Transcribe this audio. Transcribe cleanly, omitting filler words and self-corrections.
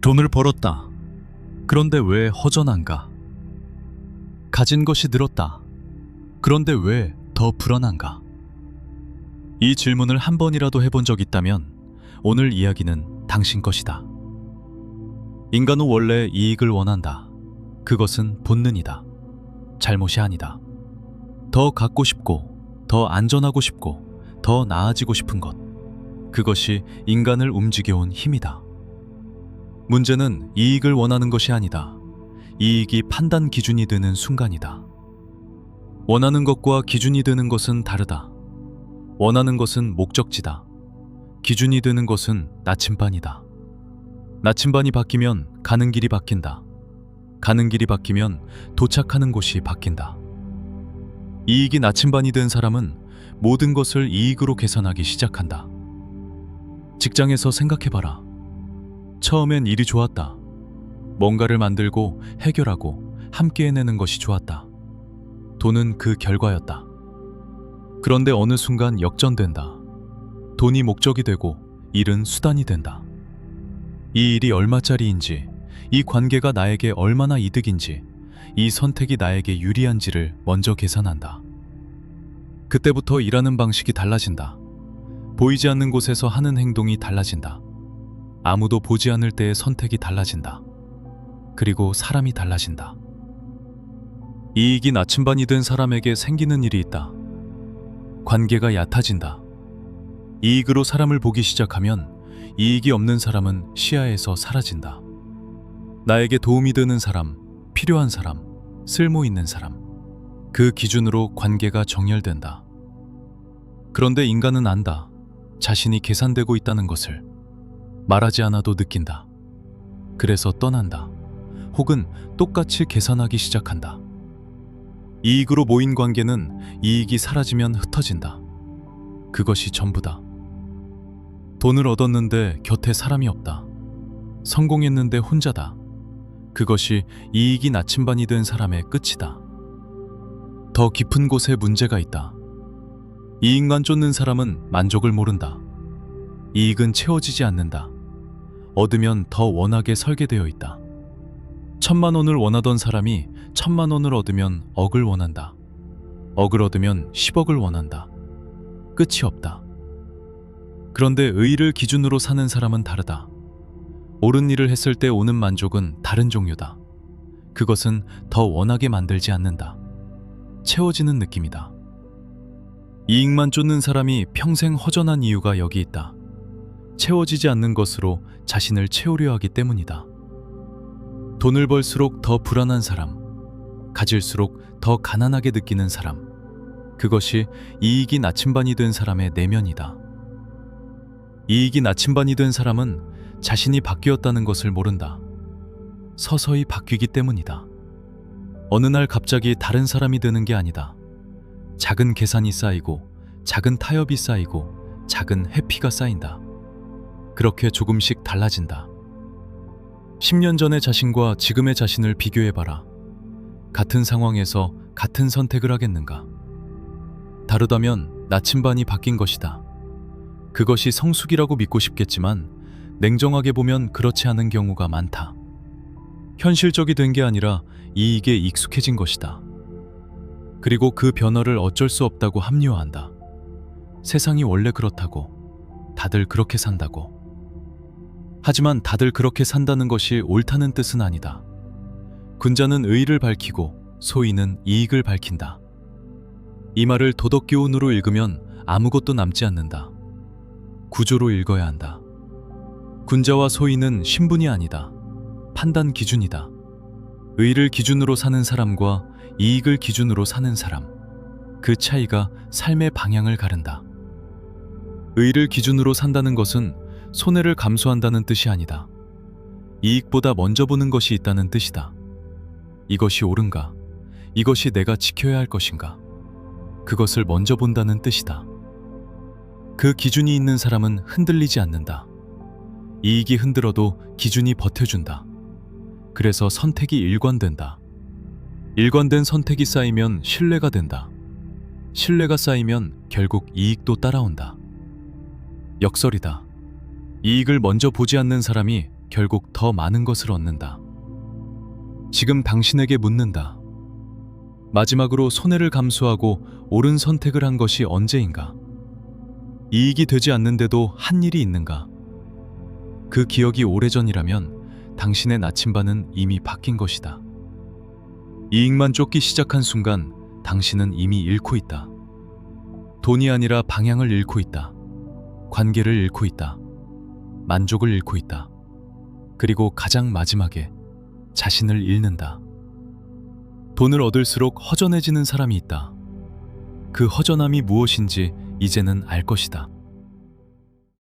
돈을 벌었다. 그런데 왜 허전한가? 가진 것이 늘었다. 그런데 왜 더 불안한가? 이 질문을 한 번이라도 해본 적 있다면 오늘 이야기는 당신 것이다. 인간은 원래 이익을 원한다. 그것은 본능이다. 잘못이 아니다. 더 갖고 싶고, 더 안전하고 싶고, 더 나아지고 싶은 것. 그것이 인간을 움직여온 힘이다. 문제는 이익을 원하는 것이 아니다. 이익이 판단 기준이 되는 순간이다. 원하는 것과 기준이 되는 것은 다르다. 원하는 것은 목적지다. 기준이 되는 것은 나침반이다. 나침반이 바뀌면 가는 길이 바뀐다. 가는 길이 바뀌면 도착하는 곳이 바뀐다. 이익이 나침반이 된 사람은 모든 것을 이익으로 계산하기 시작한다. 직장에서 생각해봐라. 처음엔 일이 좋았다. 뭔가를 만들고 해결하고 함께 해내는 것이 좋았다. 돈은 그 결과였다. 그런데 어느 순간 역전된다. 돈이 목적이 되고 일은 수단이 된다. 이 일이 얼마짜리인지, 이 관계가 나에게 얼마나 이득인지, 이 선택이 나에게 유리한지를 먼저 계산한다. 그때부터 일하는 방식이 달라진다. 보이지 않는 곳에서 하는 행동이 달라진다. 아무도 보지 않을 때의 선택이 달라진다. 그리고 사람이 달라진다. 이익이 나침반이 된 사람에게 생기는 일이 있다. 관계가 얕아진다. 이익으로 사람을 보기 시작하면 이익이 없는 사람은 시야에서 사라진다. 나에게 도움이 되는 사람, 필요한 사람, 쓸모 있는 사람. 그 기준으로 관계가 정렬된다. 그런데 인간은 안다. 자신이 계산되고 있다는 것을. 말하지 않아도 느낀다. 그래서 떠난다. 혹은 똑같이 계산하기 시작한다. 이익으로 모인 관계는 이익이 사라지면 흩어진다. 그것이 전부다. 돈을 얻었는데 곁에 사람이 없다. 성공했는데 혼자다. 그것이 이익이 나침반이 된 사람의 끝이다. 더 깊은 곳에 문제가 있다. 이익만 쫓는 사람은 만족을 모른다. 이익은 채워지지 않는다. 얻으면 더 원하게 설계되어 있다. 1,000만 원을 원하던 사람이 1,000만 원을 얻으면 억을 원한다. 억을 얻으면 10억을 원한다. 끝이 없다. 그런데 의의를 기준으로 사는 사람은 다르다. 옳은 일을 했을 때 오는 만족은 다른 종류다. 그것은 더 원하게 만들지 않는다. 채워지는 느낌이다. 이익만 쫓는 사람이 평생 허전한 이유가 여기 있다. 채워지지 않는 것으로 자신을 채우려 하기 때문이다. 돈을 벌수록 더 불안한 사람, 가질수록 더 가난하게 느끼는 사람, 그것이 이익이 나침반이 된 사람의 내면이다. 이익이 나침반이 된 사람은 자신이 바뀌었다는 것을 모른다. 서서히 바뀌기 때문이다. 어느 날 갑자기 다른 사람이 되는 게 아니다. 작은 계산이 쌓이고, 작은 타협이 쌓이고, 작은 해피가 쌓인다. 그렇게 조금씩 달라진다. 10년 전의 자신과 지금의 자신을 비교해봐라. 같은 상황에서 같은 선택을 하겠는가? 다르다면 나침반이 바뀐 것이다. 그것이 성숙이라고 믿고 싶겠지만 냉정하게 보면 그렇지 않은 경우가 많다. 현실적이 된 게 아니라 이익에 익숙해진 것이다. 그리고 그 변화를 어쩔 수 없다고 합리화한다. 세상이 원래 그렇다고, 다들 그렇게 산다고. 하지만 다들 그렇게 산다는 것이 옳다는 뜻은 아니다. 군자는 의의를 밝히고 소인은 이익을 밝힌다. 이 말을 도덕교훈으로 읽으면 아무것도 남지 않는다. 구조로 읽어야 한다. 군자와 소인은 신분이 아니다. 판단 기준이다. 의의를 기준으로 사는 사람과 이익을 기준으로 사는 사람. 그 차이가 삶의 방향을 가른다. 의의를 기준으로 산다는 것은 손해를 감수한다는 뜻이 아니다. 이익보다 먼저 보는 것이 있다는 뜻이다. 이것이 옳은가? 이것이 내가 지켜야 할 것인가? 그것을 먼저 본다는 뜻이다. 그 기준이 있는 사람은 흔들리지 않는다. 이익이 흔들어도 기준이 버텨준다. 그래서 선택이 일관된다. 일관된 선택이 쌓이면 신뢰가 된다. 신뢰가 쌓이면 결국 이익도 따라온다. 역설이다. 이익을 먼저 보지 않는 사람이 결국 더 많은 것을 얻는다. 지금 당신에게 묻는다. 마지막으로 손해를 감수하고 옳은 선택을 한 것이 언제인가? 이익이 되지 않는데도 한 일이 있는가? 그 기억이 오래전이라면 당신의 나침반은 이미 바뀐 것이다. 이익만 쫓기 시작한 순간 당신은 이미 잃고 있다. 돈이 아니라 방향을 잃고 있다. 관계를 잃고 있다. 만족을 잃고 있다. 그리고 가장 마지막에 자신을 잃는다. 돈을 얻을수록 허전해지는 사람이 있다. 그 허전함이 무엇인지 이제는 알 것이다.